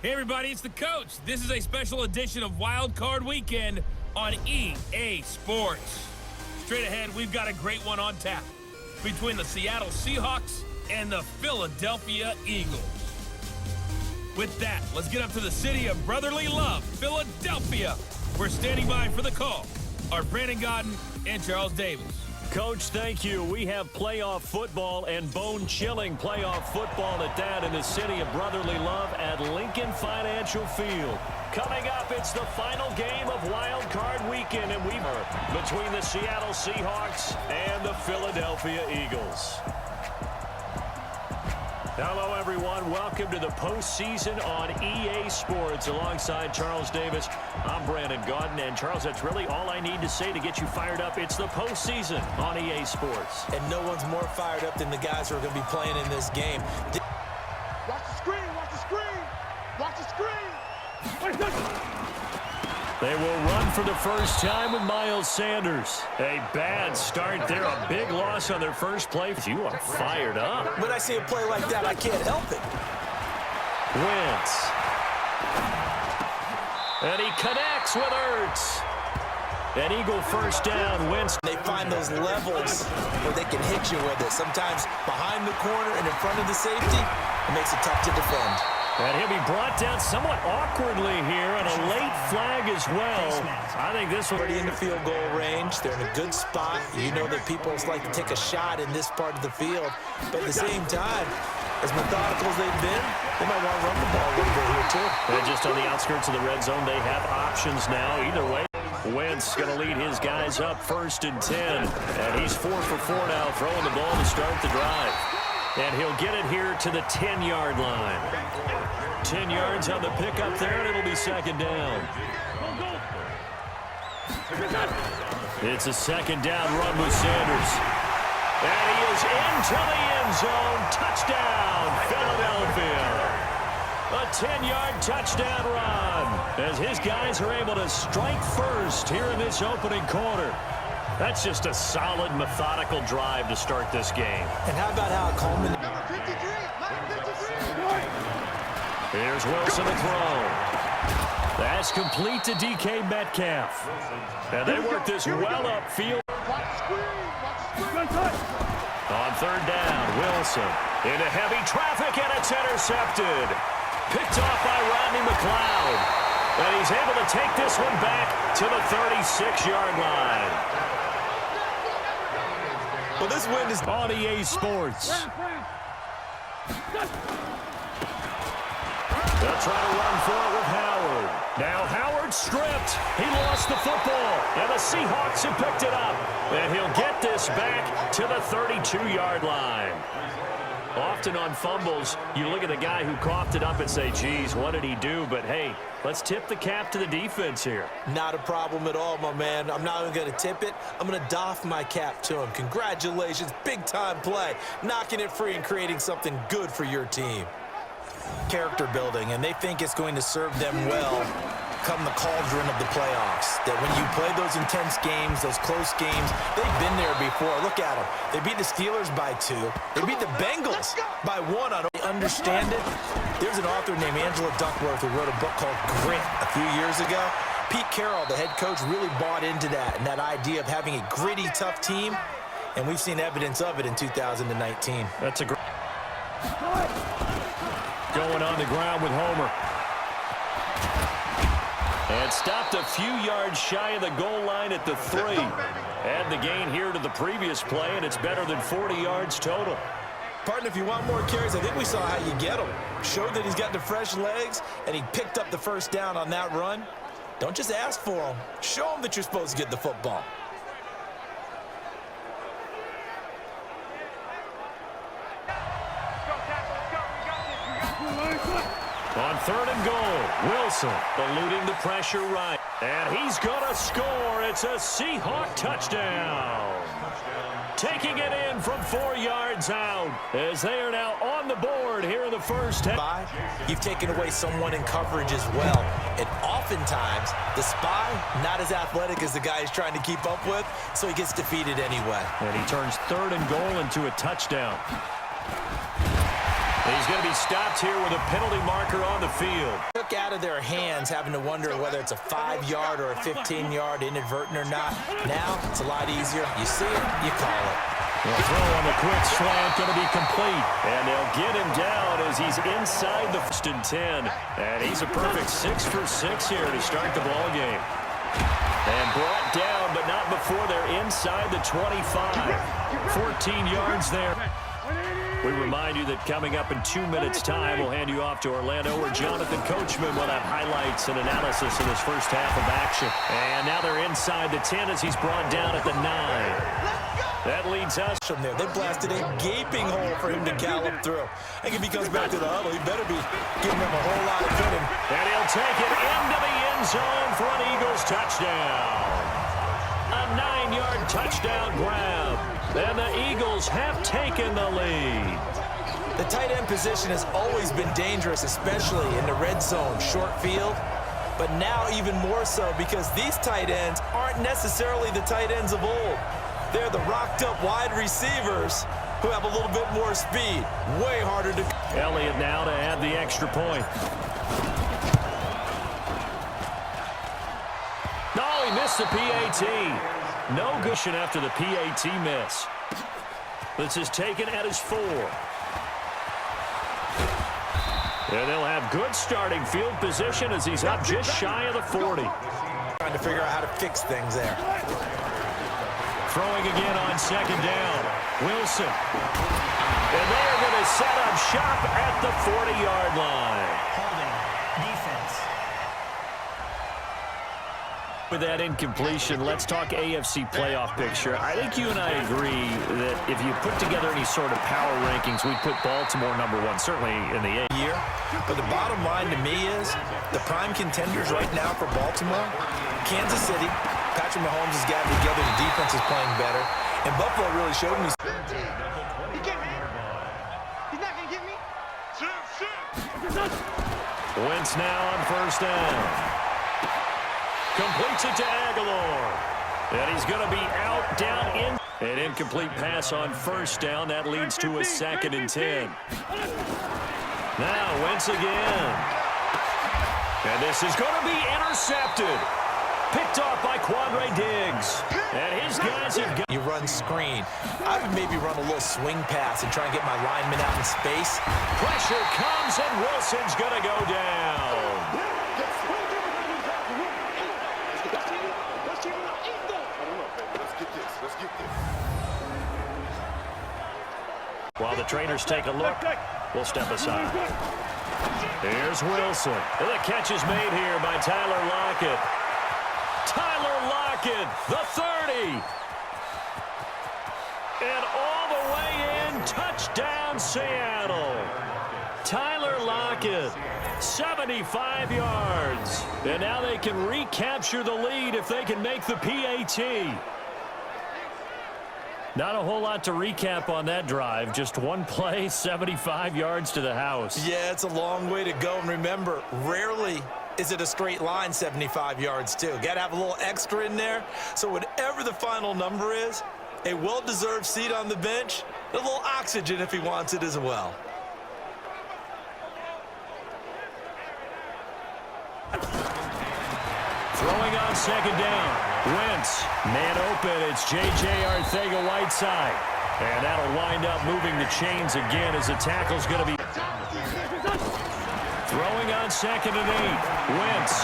Hey everybody, it's the coach. This is a special edition of Wild Card Weekend on EA Sports. Straight ahead, we've got a great one on tap between the Seattle Seahawks and the Philadelphia Eagles. With that, let's get up to the city of brotherly love, Philadelphia. We're standing by for the call. Our Brandon Godden and Charles Davis. Coach, thank you. We have playoff football and bone-chilling playoff football at that in the city of brotherly love at Lincoln Financial Field. Coming up, it's the final game of Wild Card Weekend, and we're between the Seattle Seahawks and the Philadelphia Eagles. Hello, everyone. Welcome to the postseason on EA Sports. Alongside Charles Davis, I'm Brandon Godden. And, Charles, that's really all I need to say to get you fired up. It's the postseason on EA Sports. And no one's more fired up than the guys who are going to be playing in this game. Watch the screen, watch the screen, watch the screen. They will run for the first time with Miles Sanders. A bad start there, a big loss on their first play. You are fired up. When I see a play like that, I can't help it. Wentz. And he connects with Ertz. An Eagle first down. Wentz. They find those levels where they can hit you with it. Sometimes behind the corner and in front of the safety, it makes it tough to defend. And he'll be brought down somewhat awkwardly here on a late flag as well. I think this will already in the field goal range. They're in a good spot. You know that people like to take a shot in this part of the field. But at the same time, as methodical as they've been, they might want to run the ball a little bit here too. And just on the outskirts of the red zone, they have options now. Either way, Wentz going to lead his guys up 1st and 10. And he's 4 for 4 now, throwing the ball to start the drive. And he'll get it here to the 10-yard line. 10 yards on the pickup there, and it'll be 2nd down. It's a 2nd down run with Sanders. And he is into the end zone. Touchdown, Philadelphia. A 10-yard touchdown run as his guys are able to strike first here in this opening quarter. That's just a solid, methodical drive to start this game. And how about how it culminated? Here's Wilson to throw. That's complete to DK Metcalf. And they work this well upfield. On 3rd down, Wilson into heavy traffic, and it's intercepted. Picked off by Rodney McLeod. And he's able to take this one back to the 36-yard line. Well, this win is on EA Sports. They'll try to run for it with Howard. Now Howard stripped. He lost the football, and the Seahawks have picked it up. And he'll get this back to the 32-yard line. Often on fumbles, you look at the guy who coughed it up and say, geez, what did he do? But, hey, let's tip the cap to the defense here. Not a problem at all, my man. I'm not even going to tip it. I'm going to doff my cap to him. Congratulations. Big-time play. Knocking it free and creating something good for your team. Character building, and they think it's going to serve them well come the cauldron of the playoffs. That when you play those intense games, those close games, they've been there before. Look at them. They beat the Steelers by 2. They beat the Bengals by 1. I don't understand it. There's an author named Angela Duckworth who wrote a book called Grit a few years ago. Pete Carroll, the head coach, really bought into that and that idea of having a gritty, tough team, and we've seen evidence of it in 2019. That's a great going on the ground with Homer. And stopped a few yards shy of the goal line at the 3. Add the gain here to the previous play, and it's better than 40 yards total. Partner, if you want more carries, I think we saw how you get him. Showed that he's got the fresh legs, and he picked up the first down on that run. Don't just ask for him. Show him that you're supposed to get the football. On 3rd and goal, Wilson eluding the pressure right. And he's going to score. It's a Seahawk touchdown. Taking it in from 4 yards out as they are now on the board here in the first half. You've taken away someone in coverage as well. And oftentimes, the spy, not as athletic as the guy he's trying to keep up with, so he gets defeated anyway. And he turns 3rd and goal into a touchdown. He's going to be stopped here with a penalty marker on the field. Took out of their hands, having to wonder whether it's a 5-yard or a 15-yard inadvertent or not. Now it's a lot easier. You see it, you call it. The throw on the quick slant going to be complete. And they'll get him down as he's inside the 1st and 10. And he's a perfect 6 for 6 here to start the ball game. And brought down, but not before they're inside the 25. 14 yards there. We remind you that coming up in 2 minutes' time, we'll hand you off to Orlando, where Jonathan Coachman will have highlights and analysis in this first half of action. And now they're inside the 10 as he's brought down at the 9. That leads us from there. They blasted a gaping hole for him to gallop through. I think if he comes back to the huddle, he better be giving them a whole lot of fitting. And he'll take it into the end zone for an Eagles touchdown. A 9-yard touchdown grab. And the Eagles have taken the lead. The tight end position has always been dangerous, especially in the red zone, short field. But now even more so because these tight ends aren't necessarily the tight ends of old. They're the rocked-up wide receivers who have a little bit more speed. Way harder to... Elliott now to add the extra point. No, he missed the PAT. No cushion after the PAT miss. This is taken at his 4. And they'll have good starting field position as he's up just shy of the 40. Trying to figure out how to fix things there. Throwing again on 2nd down. Wilson. And they are going to set up shop at the 40-yard line. Holding. Defense. With that incompletion, let's talk AFC playoff picture. I think you and I agree that if you put together any sort of power rankings, we'd put Baltimore #1, certainly in the year. But the bottom line to me is the prime contenders right now for Baltimore, Kansas City. Patrick Mahomes has gotten together. The defense is playing better. And Buffalo really showed me. He get me. He's not going to get me. Wentz now on 1st down. Completes it to Aguilar. And he's going to be out, down, in. An incomplete pass on 1st down. That leads to a 2nd and 10. Now Wentz again. And this is going to be intercepted. Picked off by Quandre Diggs. And his guys have got... You run screen. I would maybe run a little swing pass and try and get my lineman out in space. Pressure comes, and Wilson's going to go down. While the trainers take a look, we'll step aside. Here's Wilson. And the catch is made here by Tyler Lockett. Tyler Lockett, the 30. And all the way in, touchdown Seattle. Tyler Lockett, 75 yards. And now they can recapture the lead if they can make the PAT. Not a whole lot to recap on that drive. Just one play, 75 yards to the house. Yeah, it's a long way to go. And remember, rarely is it a straight line 75 yards, too. Got to have a little extra in there. So whatever the final number is, a well-deserved seat on the bench, a little oxygen if he wants it as well. Throwing on 2nd down. Wentz, man open. It's J.J. Arcega-Whiteside. And that'll wind up moving the chains again as the tackle's going to be... Throwing on 2nd and 8. Wentz.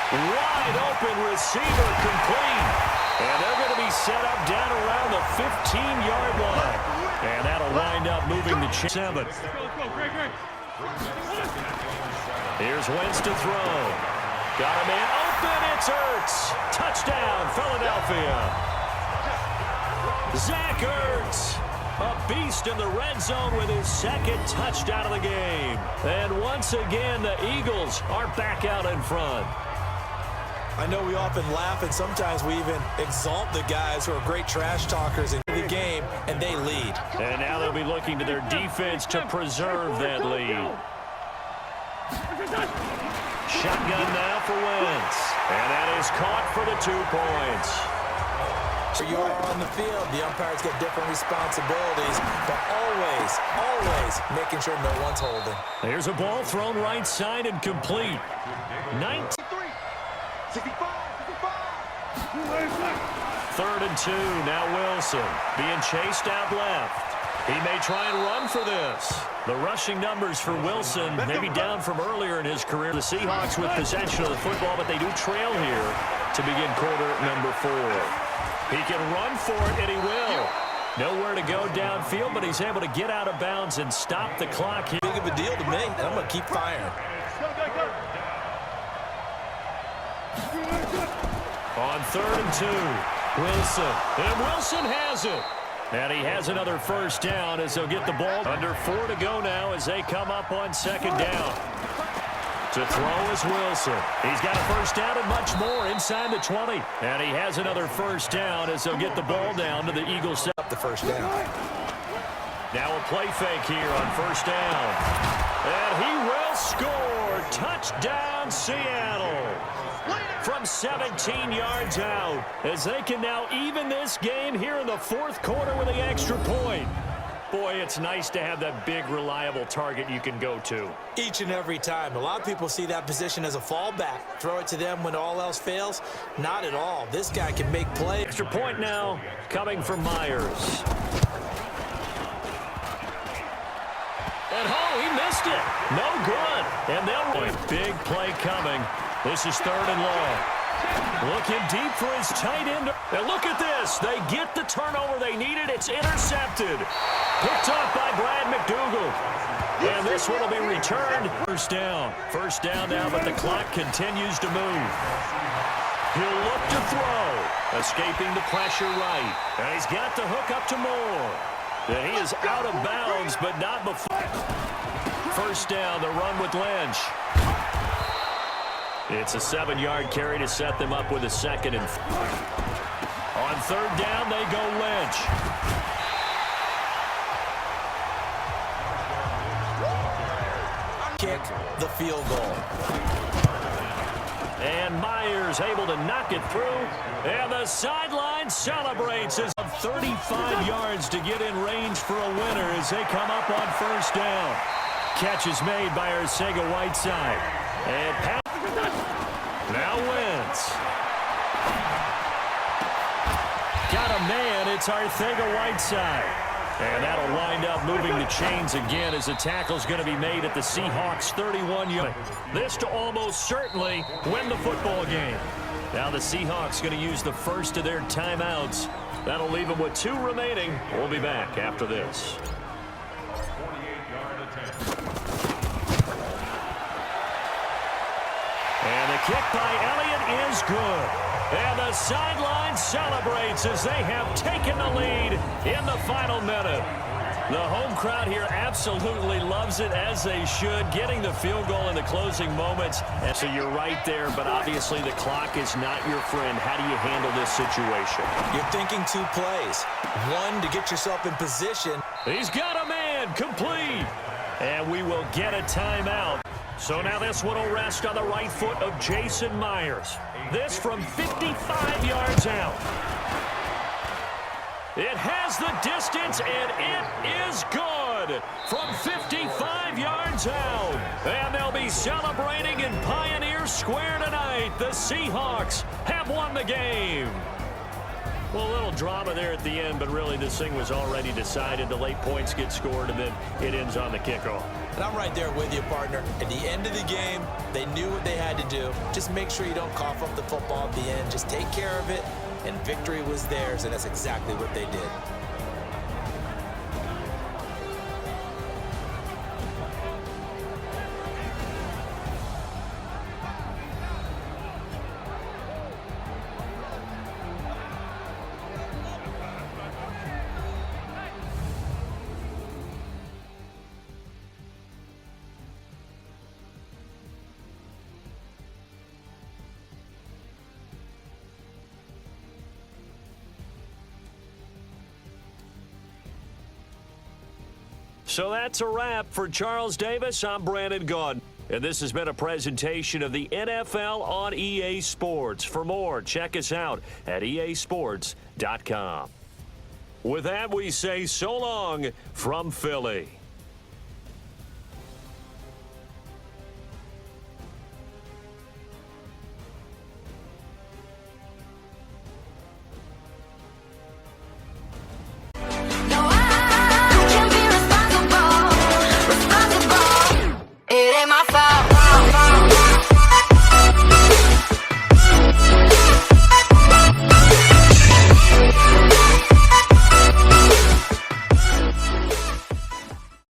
Wide open receiver complete. And they're going to be set up down around the 15-yard line. And that'll wind up moving the chains. 7. Here's Wentz to throw. Got a man open, it's Ertz. Touchdown, Philadelphia. Zach Ertz, a beast in the red zone with his 2nd touchdown of the game. And once again, the Eagles are back out in front. I know we often laugh, and sometimes we even exalt the guys who are great trash talkers in the game, and they lead. And now they'll be looking to their defense to preserve that lead. Shotgun now for Wentz. And that is caught for the 2 points. You are on the field. The umpires get different responsibilities, but always making sure no one's holding. Here's a ball thrown right side and complete. 19. 65. 3rd and 2. Now Wilson being chased out left. He may try and run for this. The rushing numbers for Wilson may be down from earlier in his career. The Seahawks with possession of the football, but they do trail here to begin quarter number 4. He can run for it, and he will. Nowhere to go downfield, but he's able to get out of bounds and stop the clock here. Big of a deal to me, and I'm going to keep firing. On 3rd and 2, Wilson. And Wilson has it. And he has another first down as they'll get the ball. Under 4 to go now as they come up on 2nd down. To throw is Wilson. He's got a first down and much more inside the 20. And he has another first down as they'll get the ball down to the Eagles. Up the first down. Now a play fake here on 1st down. And he will score. Touchdown, Seattle. From 17 yards out, as they can now even this game here in the 4th quarter with the extra point. Boy, it's nice to have that big, reliable target you can go to. Each and every time. A lot of people see that position as a fallback. Throw it to them when all else fails. Not at all. This guy can make plays. Extra point now coming from Myers. And he missed it. No good. And they'll win. Big play coming. This is 3rd and long. Looking deep for his tight end. And look at this. They get the turnover they needed. It's intercepted. Picked off by Brad McDougal. And this one will be returned. First down. First down now, but the clock continues to move. He'll look to throw. Escaping the pressure right. And he's got the hook up to Moore. And he is out of bounds, but not before. First down, the run with Lynch. It's a 7-yard carry to set them up with a 2nd and. On 3rd down, they go Lynch. Kick the field goal. And Myers able to knock it through. And the sideline celebrates as of 35 yards to get in range for a winner as they come up on 1st down. Catch is made by Arcega-Whiteside. And now wins. Got a man. It's Arcega-Whiteside. And that'll wind up moving the chains again as the tackle's going to be made at the Seahawks 31-yard. This to almost certainly win the football game. Now the Seahawks going to use the first of their timeouts. That'll leave them with 2 remaining. We'll be back after this. And the kick by Elliott is good. And the sideline celebrates as they have taken the lead in the final minute. The home crowd here absolutely loves it, as they should, getting the field goal in the closing moments. And so you're right there, but obviously the clock is not your friend. How do you handle this situation? You're thinking 2 plays. 1 to get yourself in position. He's got a man, complete. And we will get a timeout. So now this one will rest on the right foot of Jason Myers. This from 55 yards out. It has the distance, and it is good from 55 yards out. And they'll be celebrating in Pioneer Square tonight. The Seahawks have won the game. Well, a little drama there at the end, but really this thing was already decided. The late points get scored, and then it ends on the kickoff. And I'm right there with you, partner. At the end of the game, they knew what they had to do. Just make sure you don't cough up the football at the end. Just take care of it, and victory was theirs, and that's exactly what they did. So that's a wrap. For Charles Davis, I'm Brandon Gaudin. And this has been a presentation of the NFL on EA Sports. For more, check us out at easports.com. With that, we say so long from Philly.